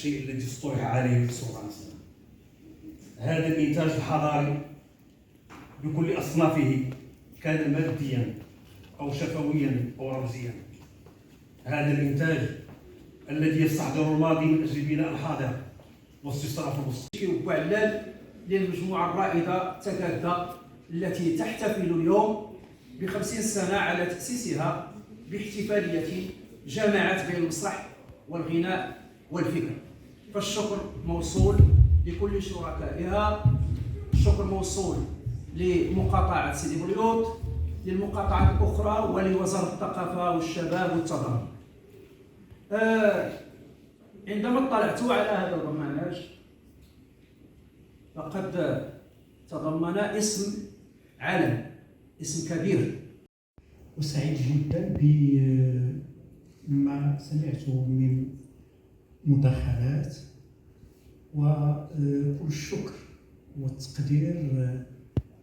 الشيء الذي اصطلح عليه الرسول صلى الله عليه وسلم. هذا الإنتاج الحضاري بكل أصنافه، كان ماديا أو شفويا أو رمزيا. هذا الإنتاج الذي يستحضر الماضي من أجل بناء الحاضر واستصراف المستقبل. وعلال للمجموعة الرائدة تكادا التي تحتفل اليوم ب50 سنة على تأسيسها باحتفالية جمعت بين المسرح والغناء والفكر. فالشكر موصول لكل شركائها، الشكر موصول لمقاطعة سيدي بوليوط، للمقاطعات الأخرى، ولوزارة الثقافة والشباب والتضامن. عندما اطلعت على هذا البرنامج فقد تضمن اسم علم، اسم كبير. وسعيد جدا بما سمعته من مداخلات، وكل الشكر والتقدير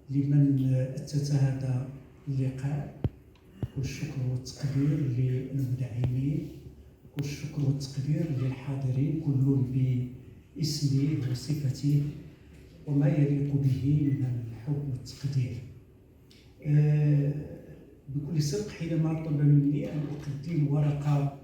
لمن أتت هذا اللقاء، كل الشكر والتقدير للمدعمين، كل الشكر والتقدير للحاضرين كل باسمه وصفته وما يليق به من الحب والتقدير. بكل صدق حينما طلب مني أن أقدم ورقة